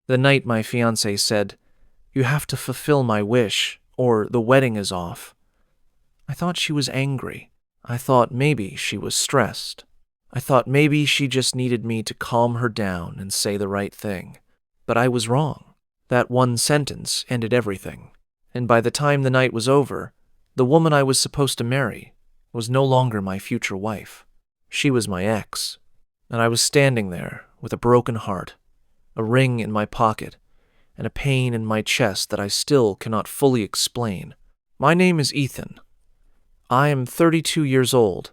The night my fiancée said, "You have to fulfill my wish, or the wedding is off." I thought she was angry. I thought maybe she was stressed. I thought maybe she just needed me to calm her down and say the right thing. But I was wrong. That one sentence ended everything. And by the time the night was over, the woman I was supposed to marry was no longer my future wife. She was my ex. And I was standing there with a broken heart, a ring in my pocket, and a pain in my chest that I still cannot fully explain. My name is Ethan. I am 32 years old,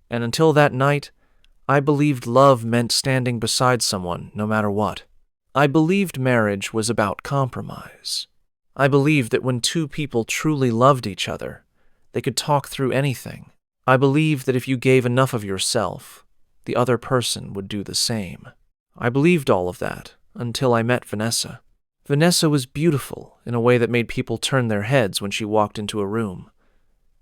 and until that night, I believed love meant standing beside someone no matter what. I believed marriage was about compromise. I believed that when two people truly loved each other, they could talk through anything. I believed that if you gave enough of yourself, the other person would do the same. I believed all of that until I met Vanessa. Vanessa was beautiful in a way that made people turn their heads when she walked into a room.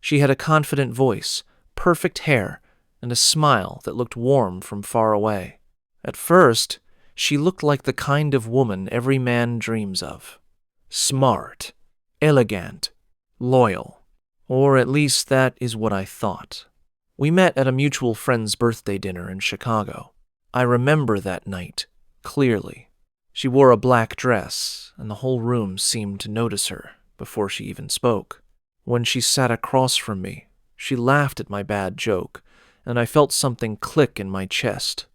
She had a confident voice, perfect hair, and a smile that looked warm from far away. At first, she looked like the kind of woman every man dreams of. Smart, elegant, loyal. Or at least that is what I thought. We met at a mutual friend's birthday dinner in Chicago. I remember that night clearly. She wore a black dress, and the whole room seemed to notice her before she even spoke. When she sat across from me, she laughed at my bad joke, and I felt something click in my chest.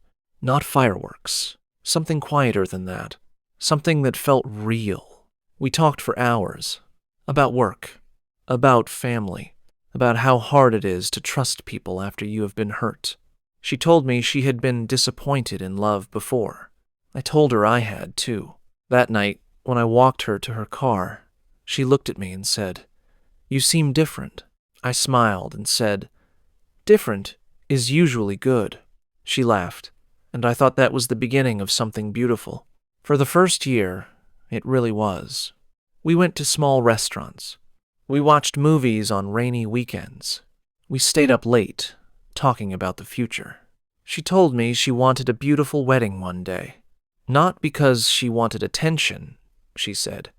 Not fireworks. Something quieter than that. Something that felt real. We talked for hours. About work. About family. About how hard it is to trust people after you have been hurt. She told me she had been disappointed in love before. I told her I had too. That night, when I walked her to her car, she looked at me and said, "You seem different." I smiled and said, "Different is usually good." She laughed, and I thought that was the beginning of something beautiful. For the first year, it really was. We went to small restaurants. We watched movies on rainy weekends. We stayed up late, talking about the future. She told me she wanted a beautiful wedding one day. Not because she wanted attention, she said,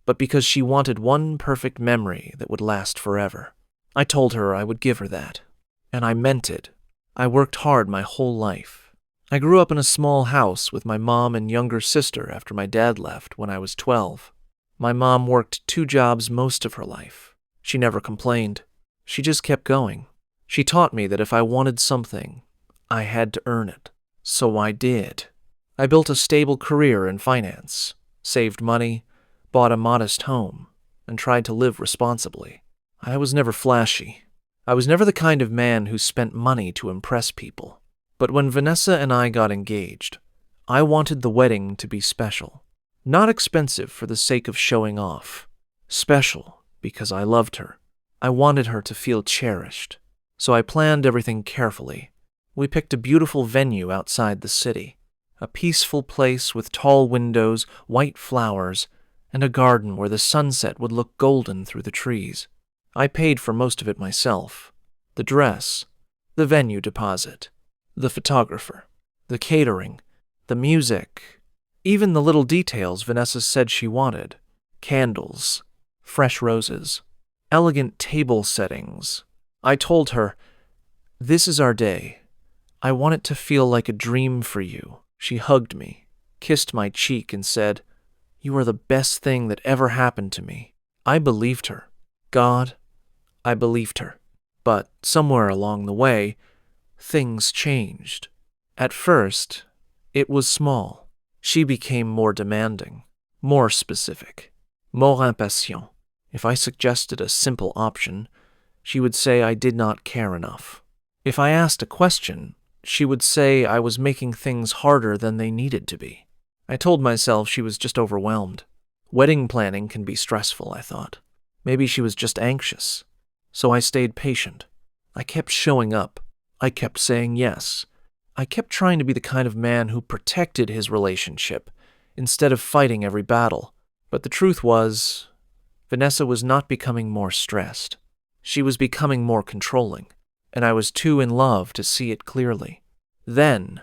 but because she wanted one perfect memory that would last forever. I told her I would give her that. And I meant it. I worked hard my whole life. I grew up in a small house with my mom and younger sister after my dad left when I was 12. My mom worked 2 jobs most of her life. She never complained. She just kept going. She taught me that if I wanted something, I had to earn it. So I did. I built a stable career in finance, saved money, bought a modest home, and tried to live responsibly. I was never flashy. I was never the kind of man who spent money to impress people. But when Vanessa and I got engaged, I wanted the wedding to be special. Not expensive for the sake of showing off. Special because I loved her. I wanted her to feel cherished. So I planned everything carefully. We picked a beautiful venue outside the city. A peaceful place with tall windows, white flowers, and a garden where the sunset would look golden through the trees. I paid for most of it myself. The dress, the venue deposit, the photographer, the catering, the music, even the little details Vanessa said she wanted. Candles, fresh roses, elegant table settings. I told her, "This is our day. I want it to feel like a dream for you." She hugged me, kissed my cheek, and said, "You are the best thing that ever happened to me." I believed her. God, I believed her. But somewhere along the way, things changed. At first, it was small. She became more demanding, more specific, more impatient. If I suggested a simple option, she would say I did not care enough. If I asked a question, she would say I was making things harder than they needed to be. I told myself she was just overwhelmed. Wedding planning can be stressful, I thought. Maybe she was just anxious. So I stayed patient. I kept showing up. I kept saying yes. I kept trying to be the kind of man who protected his relationship instead of fighting every battle. But the truth was, Vanessa was not becoming more stressed. She was becoming more controlling, and I was too in love to see it clearly. Then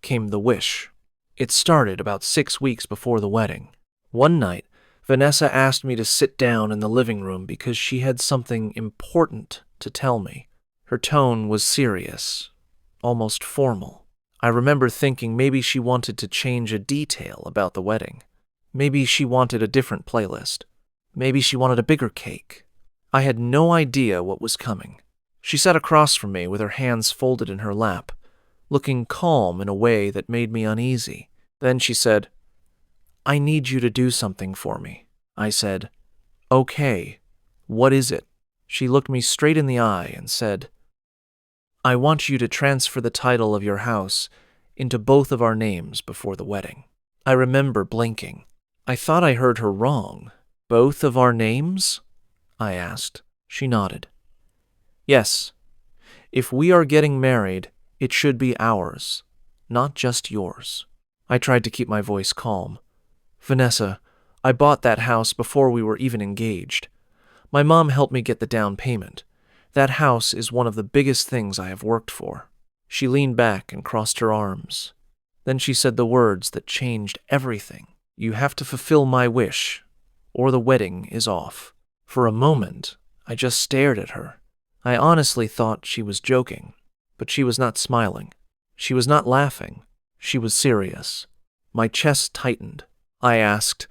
came the wish. It started about 6 weeks before the wedding. One night, Vanessa asked me to sit down in the living room because she had something important to tell me. Her tone was serious, almost formal. I remember thinking maybe she wanted to change a detail about the wedding. Maybe she wanted a different playlist. Maybe she wanted a bigger cake. I had no idea what was coming. She sat across from me with her hands folded in her lap, looking calm in a way that made me uneasy. Then she said, "I need you to do something for me." I said, "Okay, what is it?" She looked me straight in the eye and said, "I want you to transfer the title of your house into both of our names before the wedding." I remember blinking. I thought I heard her wrong. "Both of our names?" I asked. She nodded. "Yes. If we are getting married, it should be ours, not just yours." I tried to keep my voice calm. "Vanessa, I bought that house before we were even engaged. My mom helped me get the down payment. That house is one of the biggest things I have worked for." She leaned back and crossed her arms. Then she said the words that changed everything. "You have to fulfill my wish, or the wedding is off." For a moment, I just stared at her. I honestly thought she was joking, but she was not smiling. She was not laughing. She was serious. My chest tightened. I asked,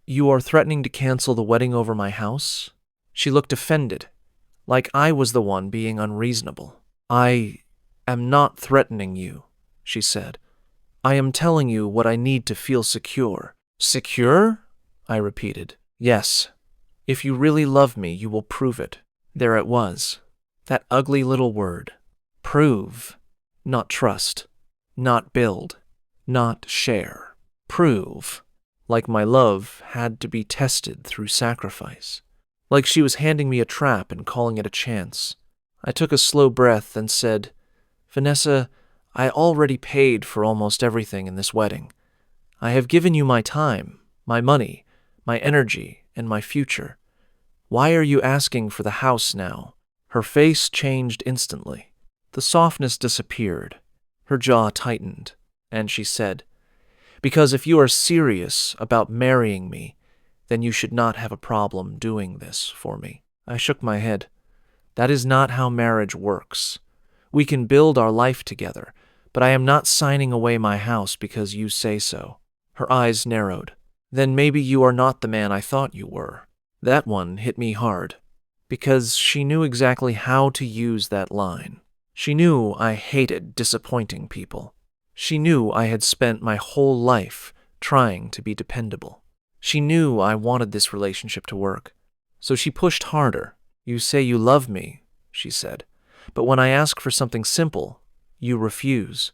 "You are threatening to cancel the wedding over my house?" She looked offended, like I was the one being unreasonable. "I am not threatening you," she said. "I am telling you what I need to feel secure." "Secure?" I repeated. "Yes. If you really love me, you will prove it." There it was. That ugly little word. Prove. Not trust. Not build. Not share. Prove. Like my love had to be tested through sacrifice. Like she was handing me a trap and calling it a chance. I took a slow breath and said, "Vanessa, I already paid for almost everything in this wedding. I have given you my time, my money, my energy, and my future. Why are you asking for the house now?" Her face changed instantly. The softness disappeared. Her jaw tightened, and she said, "Because if you are serious about marrying me, then you should not have a problem doing this for me." I shook my head. "That is not how marriage works. We can build our life together, but I am not signing away my house because you say so." Her eyes narrowed. "Then maybe you are not the man I thought you were." That one hit me hard, because she knew exactly how to use that line. She knew I hated disappointing people. She knew I had spent my whole life trying to be dependable. She knew I wanted this relationship to work. So she pushed harder. "You say you love me," she said, "but when I ask for something simple, you refuse.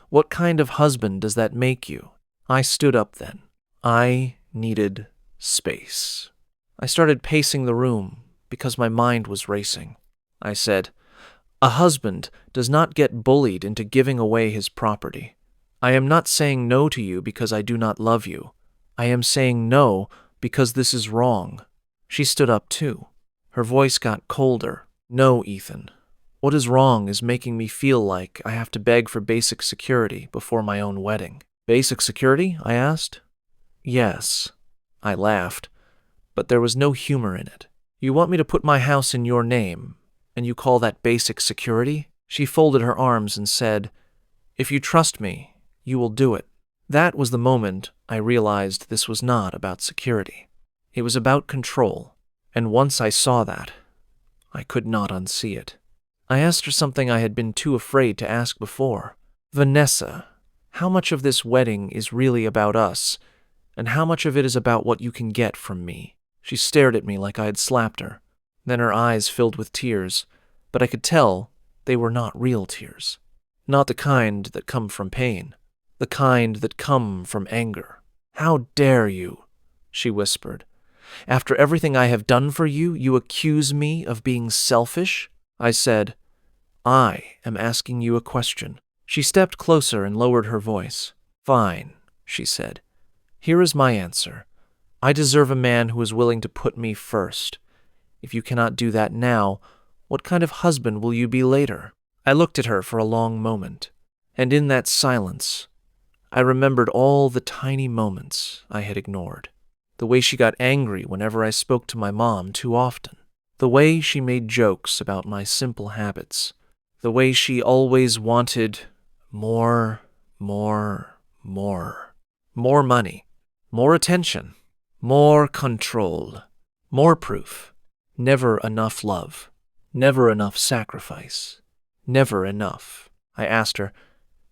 What kind of husband does that make you?" I stood up then. I needed space. I started pacing the room because my mind was racing. I said, "A husband does not get bullied into giving away his property. I am not saying no to you because I do not love you. I am saying no because this is wrong." She stood up too. Her voice got colder. "No, Ethan. What is wrong is making me feel like I have to beg for basic security before my own wedding." "Basic security?" I asked. "Yes." I laughed, but there was no humor in it. "You want me to put my house in your name, and you call that basic security?" She folded her arms and said, "If you trust me, you will do it." That was the moment I realized this was not about security. It was about control, and once I saw that, I could not unsee it. I asked her something I had been too afraid to ask before. "Vanessa, how much of this wedding is really about us, and how much of it is about what you can get from me?" She stared at me like I had slapped her. Then her eyes filled with tears, but I could tell they were not real tears. Not the kind that come from pain. The kind that come from anger. "How dare you?" she whispered. "After everything I have done for you, you accuse me of being selfish?" I said, "I am asking you a question." She stepped closer and lowered her voice. "Fine," she said. "Here is my answer. I deserve a man who is willing to put me first. If you cannot do that now, what kind of husband will you be later?" I looked at her for a long moment, and in that silence, I remembered all the tiny moments I had ignored. The way she got angry whenever I spoke to my mom too often. The way she made jokes about my simple habits. The way she always wanted more, more, more. More money. More attention. More control. More proof. Never enough love. Never enough sacrifice. Never enough. I asked her,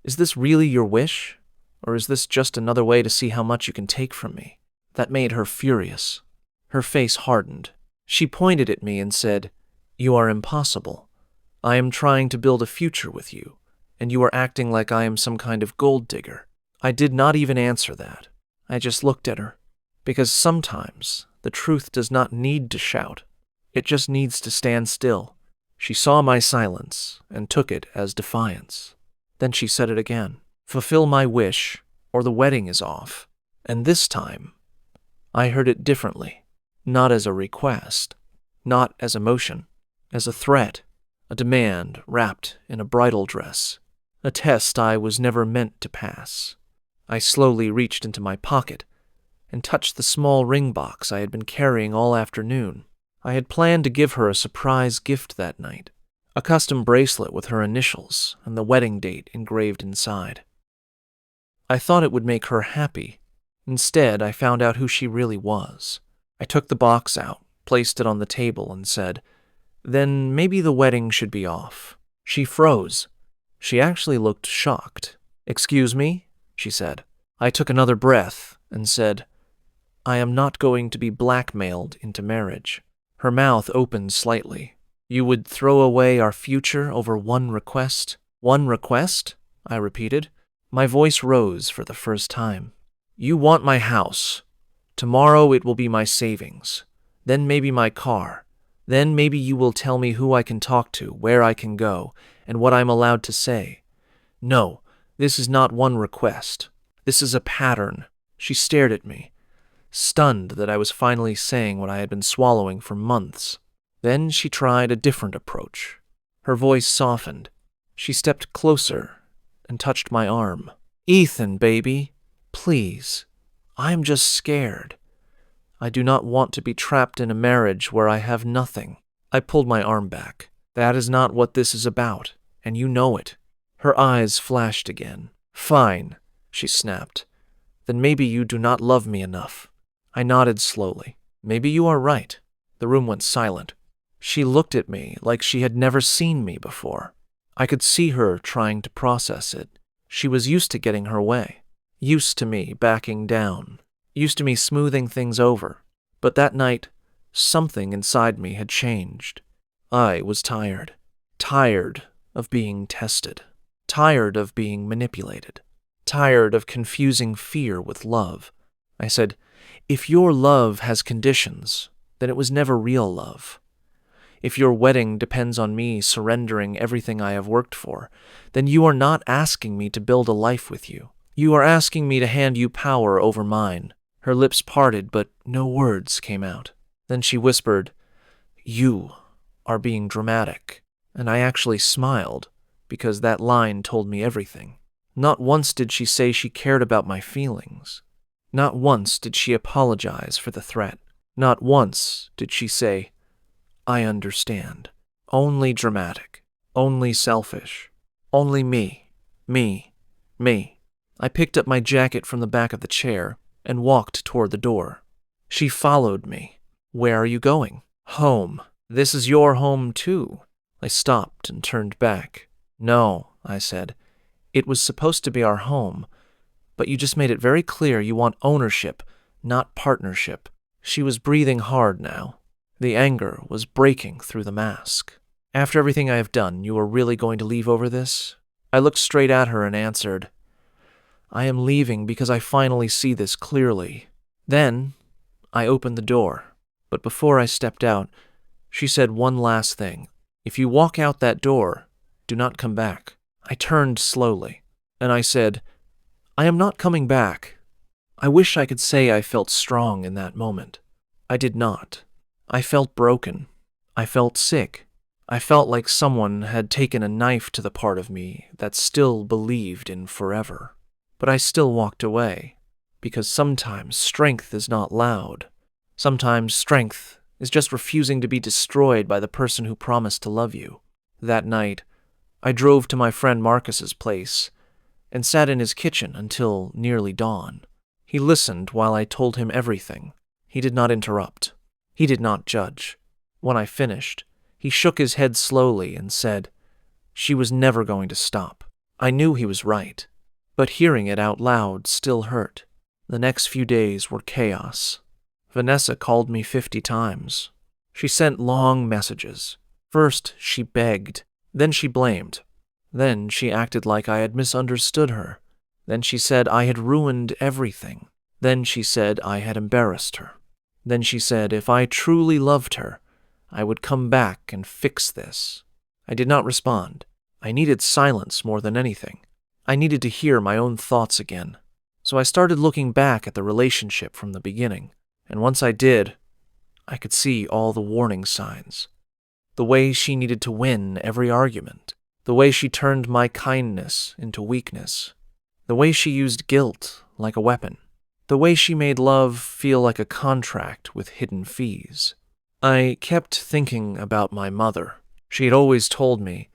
"Is this really your wish? Or is this just another way to see how much you can take from me?" That made her furious. Her face hardened. She pointed at me and said, "You are impossible. I am trying to build a future with you, and you are acting like I am some kind of gold digger." I did not even answer that. I just looked at her, because sometimes the truth does not need to shout. It just needs to stand still. She saw my silence and took it as defiance. Then she said it again. "Fulfill my wish, or the wedding is off." And this time, I heard it differently. Not as a request, not as a motion, as a threat, a demand wrapped in a bridal dress, a test I was never meant to pass. I slowly reached into my pocket and touched the small ring box I had been carrying all afternoon. I had planned to give her a surprise gift that night, a custom bracelet with her initials and the wedding date engraved inside. I thought it would make her happy. Instead, I found out who she really was. I took the box out, placed it on the table, and said, "Then maybe the wedding should be off." She froze. She actually looked shocked. "Excuse me?" she said. I took another breath and said, "I am not going to be blackmailed into marriage." Her mouth opened slightly. "You would throw away our future over one request?" "One request?" I repeated. My voice rose for the first time. "You want my house. Tomorrow it will be my savings. Then maybe my car. Then maybe you will tell me who I can talk to, where I can go, and what I'm allowed to say. No, this is not one request. This is a pattern." She stared at me, stunned that I was finally saying what I had been swallowing for months. Then she tried a different approach. Her voice softened. She stepped closer and touched my arm. "Ethan, baby, please. I'm just scared. I do not want to be trapped in a marriage where I have nothing." I pulled my arm back. "That is not what this is about, and you know it." Her eyes flashed again. "Fine," she snapped. "Then maybe you do not love me enough." I nodded slowly. "Maybe you are right." The room went silent. She looked at me like she had never seen me before. I could see her trying to process it. She was used to getting her way, used to me backing down, used to me smoothing things over. But that night, something inside me had changed. I was tired. Tired of being tested. Tired of being manipulated. Tired of confusing fear with love. I said, "If your love has conditions, then it was never real love. If your wedding depends on me surrendering everything I have worked for, then you are not asking me to build a life with you. You are asking me to hand you power over mine." Her lips parted, but no words came out. Then she whispered, "You are being dramatic." And I actually smiled, because that line told me everything. Not once did she say she cared about my feelings. Not once did she apologize for the threat. Not once did she say, "I understand." Only dramatic. Only selfish. Only me. Me. Me. I picked up my jacket from the back of the chair and walked toward the door. She followed me. "Where are you going?" "Home." "This is your home, too." I stopped and turned back. "No," I said. "It was supposed to be our home, but you just made it very clear you want ownership, not partnership." She was breathing hard now. The anger was breaking through the mask. "After everything I have done, you are really going to leave over this?" I looked straight at her and answered, "I am leaving because I finally see this clearly." Then I opened the door, but before I stepped out, she said one last thing. "If you walk out that door, do not come back." I turned slowly, and I said, "I am not coming back." I wish I could say I felt strong in that moment. I did not. I felt broken. I felt sick. I felt like someone had taken a knife to the part of me that still believed in forever. But I still walked away, because sometimes strength is not loud. Sometimes strength is just refusing to be destroyed by the person who promised to love you. That night, I drove to my friend Marcus's place and sat in his kitchen until nearly dawn. He listened while I told him everything. He did not interrupt. He did not judge. When I finished, he shook his head slowly and said, "She was never going to stop." I knew he was right, but hearing it out loud still hurt. The next few days were chaos. Vanessa called me 50 times. She sent long messages. First, she begged. Then she blamed. Then she acted like I had misunderstood her. Then she said I had ruined everything. Then she said I had embarrassed her. Then she said if I truly loved her, I would come back and fix this. I did not respond. I needed silence more than anything. I needed to hear my own thoughts again. So I started looking back at the relationship from the beginning. And once I did, I could see all the warning signs. The way she needed to win every argument. The way she turned my kindness into weakness. The way she used guilt like a weapon. The way she made love feel like a contract with hidden fees. I kept thinking about my mother. She had always told me,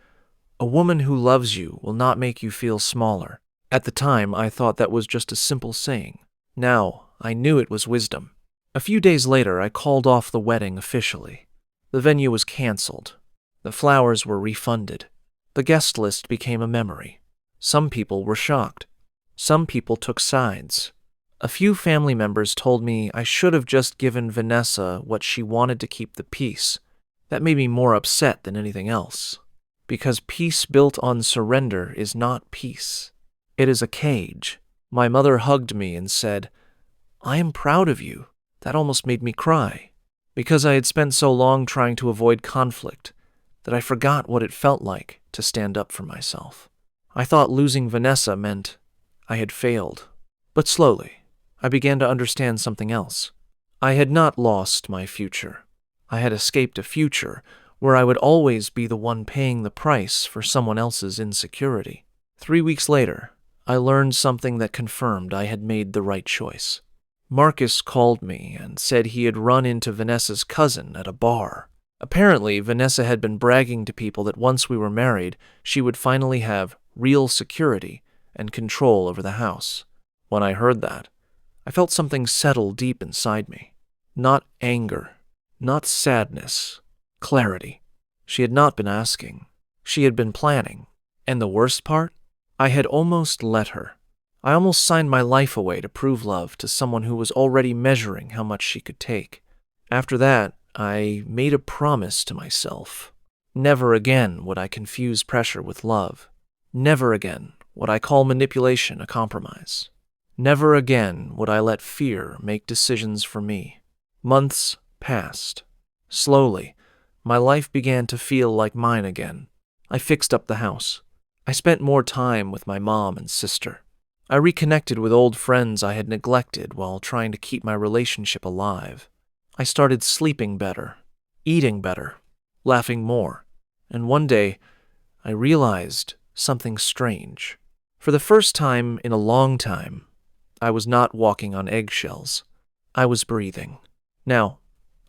"A woman who loves you will not make you feel smaller." At the time, I thought that was just a simple saying. Now, I knew it was wisdom. A few days later, I called off the wedding officially. The venue was canceled. The flowers were refunded. The guest list became a memory. Some people were shocked. Some people took sides. A few family members told me I should have just given Vanessa what she wanted to keep the peace. That made me more upset than anything else. Because peace built on surrender is not peace. It is a cage. My mother hugged me and said, "I am proud of you." That almost made me cry. Because I had spent so long trying to avoid conflict that I forgot what it felt like to stand up for myself. I thought losing Vanessa meant I had failed. But slowly, I began to understand something else. I had not lost my future. I had escaped a future where I would always be the one paying the price for someone else's insecurity. 3 weeks later, I learned something that confirmed I had made the right choice. Marcus called me and said he had run into Vanessa's cousin at a bar. Apparently, Vanessa had been bragging to people that once we were married, she would finally have real security and control over the house. When I heard that, I felt something settle deep inside me. Not anger, not sadness, clarity. She had not been asking. She had been planning. And the worst part? I had almost let her. I almost signed my life away to prove love to someone who was already measuring how much she could take. After that, I made a promise to myself. Never again would I confuse pressure with love. Never again would I call manipulation a compromise. Never again would I let fear make decisions for me. Months passed. Slowly, my life began to feel like mine again. I fixed up the house. I spent more time with my mom and sister. I reconnected with old friends I had neglected while trying to keep my relationship alive. I started sleeping better, eating better, laughing more, and one day I realized something strange. For the first time in a long time, I was not walking on eggshells. I was breathing. Now,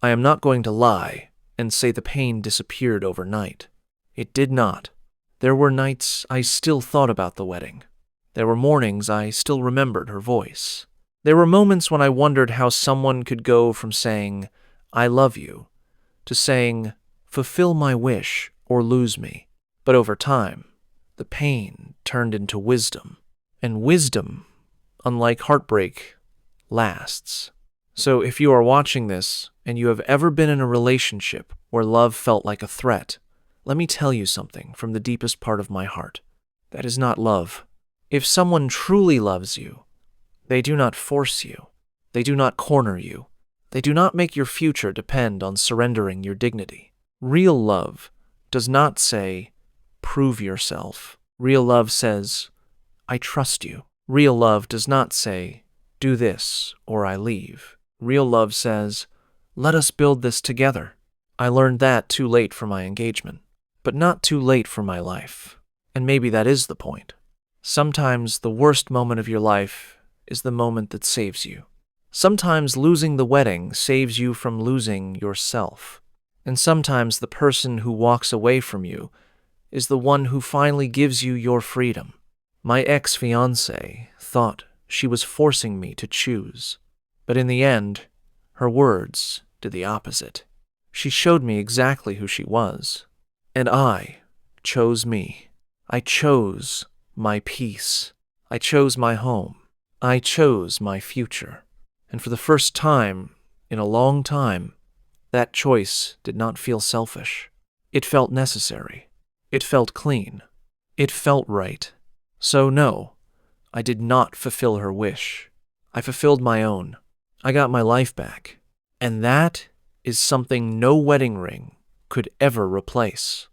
I am not going to lie and say the pain disappeared overnight. It did not. There were nights I still thought about the wedding. There were mornings I still remembered her voice. There were moments when I wondered how someone could go from saying, "I love you," to saying, "Fulfill my wish or lose me." But over time, the pain turned into wisdom. And wisdom, unlike heartbreak, lasts. So if you are watching this and you have ever been in a relationship where love felt like a threat, let me tell you something from the deepest part of my heart. That is not love. If someone truly loves you, they do not force you. They do not corner you. They do not make your future depend on surrendering your dignity. Real love does not say, "Prove yourself." Real love says, "I trust you." Real love does not say, "Do this or I leave." Real love says, "Let us build this together." I learned that too late for my engagement, but not too late for my life. And maybe that is the point. Sometimes the worst moment of your life is the moment that saves you. Sometimes losing the wedding saves you from losing yourself. And sometimes the person who walks away from you is the one who finally gives you your freedom. My ex-fiancée thought she was forcing me to choose, but in the end, her words did the opposite. She showed me exactly who she was, and I chose me. I chose my peace. I chose my home. I chose my future. And for the first time in a long time, that choice did not feel selfish. It felt necessary. It felt clean. It felt right. So no, I did not fulfill her wish. I fulfilled my own. I got my life back. And that is something no wedding ring could ever replace.